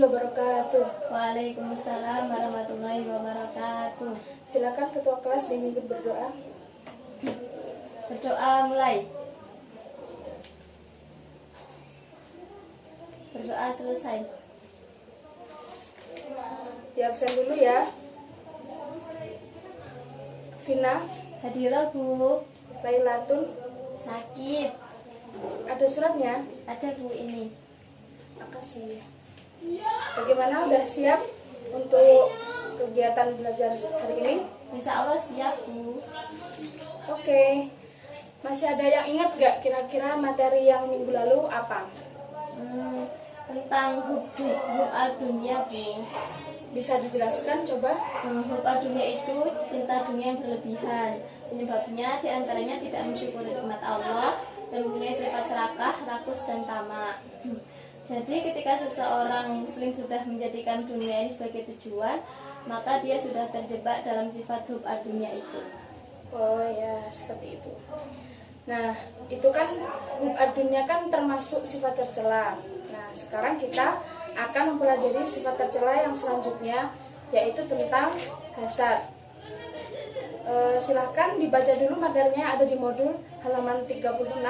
wabarakatuh. Waalaikumsalam warahmatullahi wabarakatuh. Silakan ketua kelas dipimpin berdoa. Berdoa mulai. Berdoa selesai. Di absen dulu ya. Vina, Hadirah Bu. Lailatun, Sakit. ada suratnya? Ada Bu ini. Makasih. Bagaimana, udah siap untuk kegiatan belajar hari ini? Insya Allah siap Bu. Oke. Masih ada yang ingat gak kira-kira materi yang minggu lalu apa? Tentang hub dunia Bu. Bisa dijelaskan coba? Hub dunia itu cinta dunia yang berlebihan. Penyebabnya diantaranya tidak mensyukuri nikmat Allah dan mempunyai sifat serakah, rakus dan tamak. Jadi ketika seseorang muslim sudah menjadikan dunia ini sebagai tujuan, maka dia sudah terjebak dalam sifat hub dunia itu. Oh ya, seperti itu. Nah, itu kan hub dunia kan termasuk sifat tercela. Nah, sekarang kita akan mempelajari sifat tercela yang selanjutnya, yaitu tentang hasad. Silahkan dibaca dulu materinya, ada di modul halaman 36.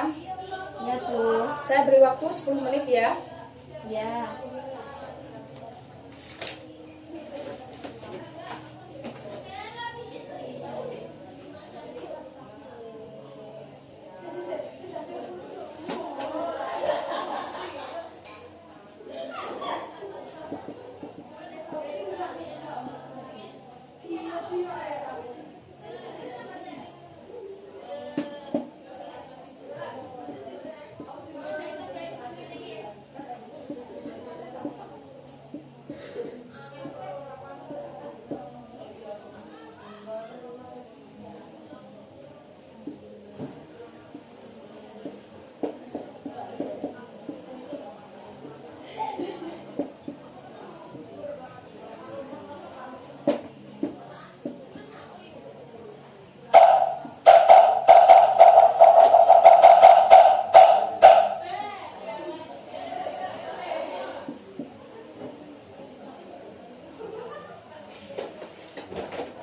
Ya Bu. Saya beri waktu 10 menit ya. Ya.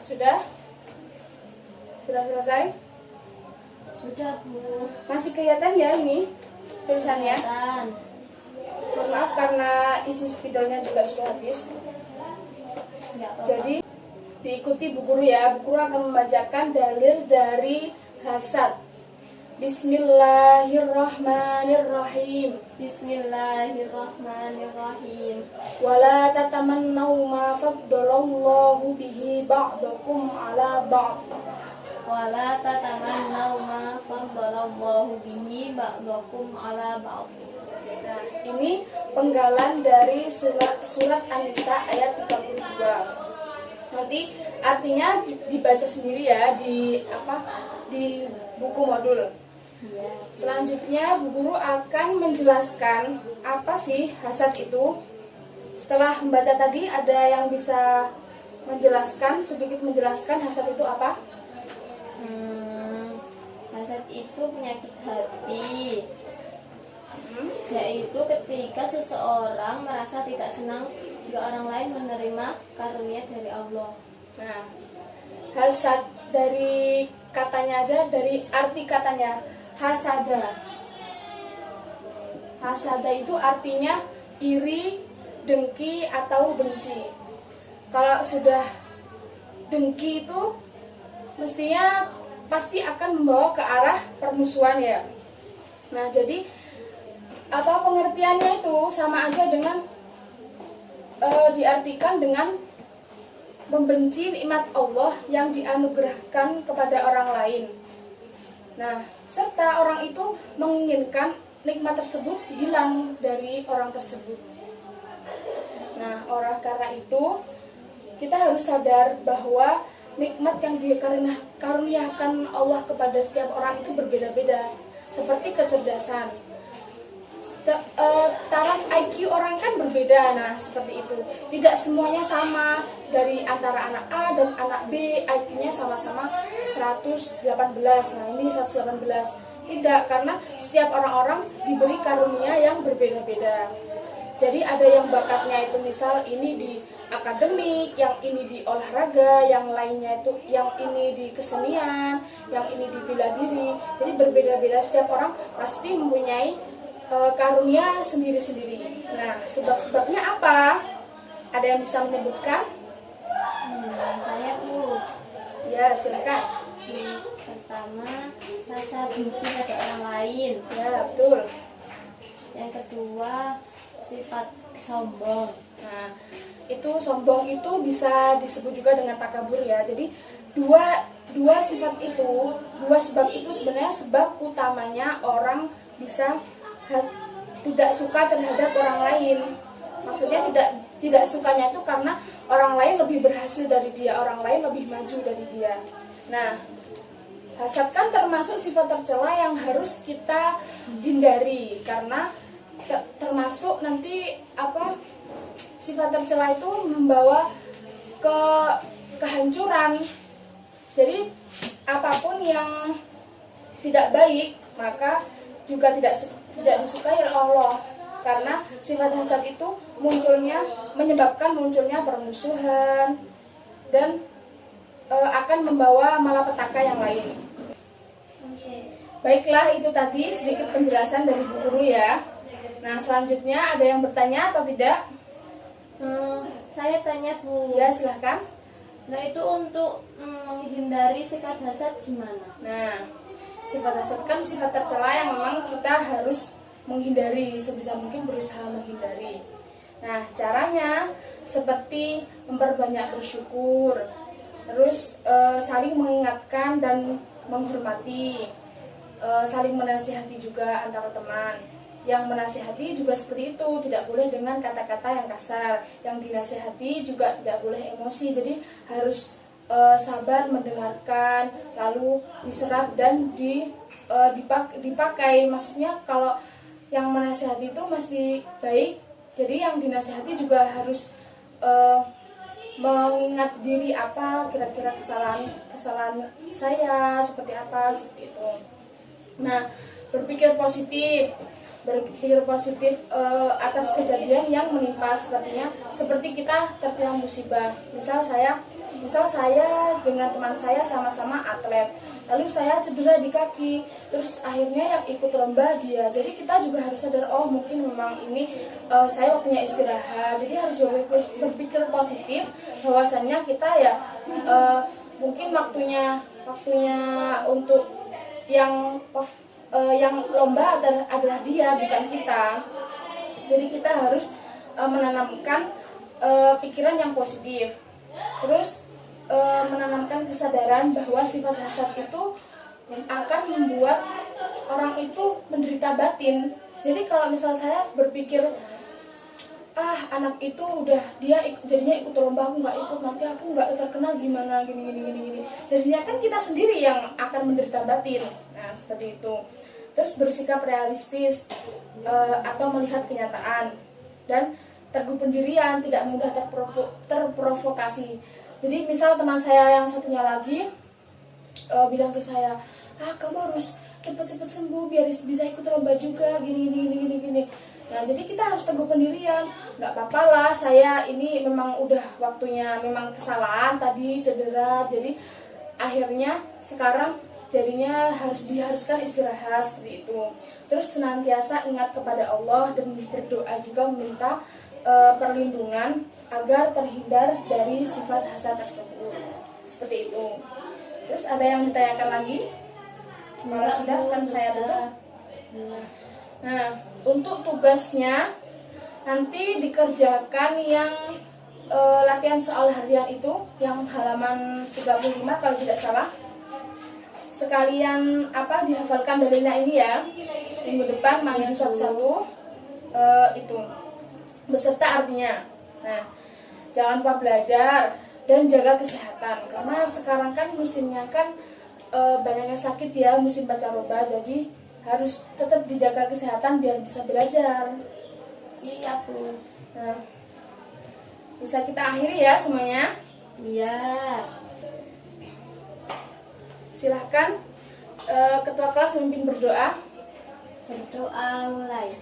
Sudah? Sudah selesai? Sudah Bu. Masih kelihatan ya ini tulisannya? Dan Mohon maaf karena isi spidolnya juga sudah habis. nggak apa-apa. Jadi diikuti Bu Guru ya. Bu Guru akan membacakan dalil dari hasad. Bismillahirrahmanirrahim. Bismillahirrahmanirrahim. Wala tatamannaw ma faddalallahu bihi ba'dakum ala ba'd. Wala tatamannaw ma faddalallahu bihi ba'dakum ala ba'd. Nah, ini penggalan dari surat An-Nisa ayat 32. Nanti artinya dibaca sendiri ya di buku modul. Ya. Selanjutnya Bu Guru akan menjelaskan apa sih hasad itu. Setelah membaca tadi, ada yang bisa sedikit menjelaskan hasad itu apa? Hasad itu penyakit hati, yaitu ketika seseorang merasa tidak senang jika orang lain menerima karunia dari Allah. Nah, hasad dari katanya aja, dari arti katanya hasada. Hasada itu artinya iri, dengki, atau benci. Kalau sudah dengki itu mestinya pasti akan membawa ke arah permusuhan ya. Nah, jadi apa pengertiannya itu sama aja dengan diartikan dengan membenci nikmat Allah yang dianugerahkan kepada orang lain. Nah, serta orang itu menginginkan nikmat tersebut hilang dari orang tersebut. Nah, karena itu kita harus sadar bahwa nikmat yang dikaruniakan Allah kepada setiap orang itu berbeda-beda. Seperti kecerdasan. Taraf IQ orang kan berbeda, nah seperti itu. Tidak semuanya sama, dari antara anak A dan anak B IQ-nya sama-sama 118. Nah ini 118. Tidak, karena setiap orang-orang diberi karunia yang berbeda-beda. Jadi ada yang bakatnya itu misal ini di akademik, yang ini di olahraga, yang lainnya itu yang ini di kesenian, yang ini di bela diri. Jadi berbeda-beda, setiap orang pasti mempunyai karunia sendiri-sendiri. Nah, sebab-sebabnya apa? Ada yang bisa menyebutkan? Saya Bu. Ya, silakan. Pertama, rasa benci pada orang lain. Ya, betul. Yang kedua, sifat sombong. Nah, itu sombong itu bisa disebut juga dengan takabur ya. Jadi dua sifat itu, dua sebab itu sebenarnya sebab utamanya orang bisa tidak suka terhadap orang lain. Maksudnya tidak sukanya itu karena orang lain lebih berhasil dari dia, orang lain lebih maju dari dia. Nah, hasad kan termasuk sifat tercela yang harus kita hindari karena termasuk nanti sifat tercela itu membawa ke kehancuran. Jadi apapun yang tidak baik maka juga tidak disukai oleh Allah, karena sifat hasad itu menyebabkan munculnya permusuhan dan akan membawa malapetaka yang lain. Baiklah, itu tadi sedikit penjelasan dari Bu Guru ya. Nah, selanjutnya ada yang bertanya atau tidak? Saya tanya Bu. Ya, silahkan. Nah, itu untuk menghindari sifat hasad gimana? Nah, sifat hasad kan sifat tercela yang memang kita harus menghindari, sebisa mungkin berusaha menghindari. Nah, caranya seperti memperbanyak bersyukur, terus saling mengingatkan dan menghormati, saling menasihati juga antara teman. Yang menasihati juga seperti itu, tidak boleh dengan kata-kata yang kasar. Yang dinasihati juga tidak boleh emosi, jadi harus sabar mendengarkan, lalu diserap dan dipakai. Maksudnya kalau yang menasihati itu mesti baik, jadi yang dinasihati juga harus mengingat diri apa kira-kira kesalahan saya seperti apa, seperti itu. Nah, berpikir positif atas kejadian yang menimpa, seperti kita terkena musibah. Misal saya dengan teman saya sama-sama atlet, lalu saya cedera di kaki, terus akhirnya yang ikut lomba dia. Jadi kita juga harus sadar, oh mungkin memang ini saya waktunya istirahat. Jadi harus berpikir positif bahwasanya kita ya mungkin waktunya untuk yang lomba adalah dia, bukan kita. Jadi kita harus menanamkan pikiran yang positif, terus menanamkan kesadaran bahwa sifat hasad itu akan membuat orang itu menderita batin. Jadi kalau misal saya berpikir, anak itu udah jadinya ikut lomba, aku nggak ikut, nanti aku nggak terkenal gimana, gini. Jadinya kan kita sendiri yang akan menderita batin. Nah, seperti itu. Terus bersikap realistis atau melihat kenyataan dan teguh pendirian, tidak mudah terprovokasi. Jadi misal teman saya yang satunya lagi bilang ke saya, kamu harus cepat-cepat sembuh biar bisa ikut lomba juga, gini. Nah, jadi kita harus teguh pendirian. Nggak apa-apa lah, saya ini memang udah waktunya, memang kesalahan tadi, cedera. Jadi akhirnya sekarang jadinya diharuskan istirahat, seperti itu. Terus senantiasa ingat kepada Allah dan berdoa juga meminta perlindungan agar terhindar dari sifat hasad tersebut. Seperti itu. Terus ada yang ditanyakan lagi? Kalau sudah kan saya tutup. Nah, untuk tugasnya nanti dikerjakan yang latihan soal harian itu, yang halaman 35 kalau tidak salah. Sekalian dihafalkan dalilnya ini ya. Minggu depan maju satu-satu itu beserta artinya. Nah, jangan lupa belajar dan jaga kesehatan, karena sekarang kan musimnya kan banyak yang sakit ya, musim pancaroba. Jadi harus tetap dijaga kesehatan biar bisa belajar. Siap Bu. Nah, bisa kita akhiri ya semuanya. Iya. Silahkan ketua kelas memimpin berdoa. Berdoa mulai.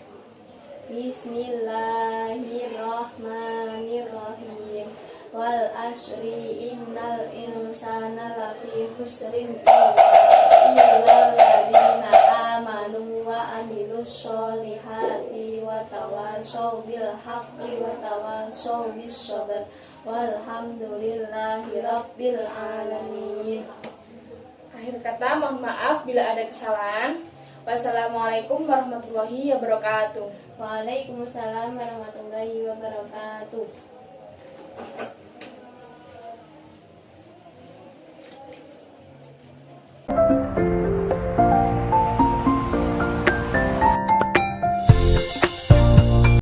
Bismillahirrahmanirrahim. Wal asri innal insana lafi khusrin illal ladzina amanu wa amilus solihati wa tawassaw bil haqqi wa tawassaw bis sabr. Walhamdulillahi rabbil alamin. Akhir kata, mohon maaf bila ada kesalahan. Wassalamualaikum warahmatullahi wabarakatuh. Waalaikumsalam warahmatullahi wabarakatuh.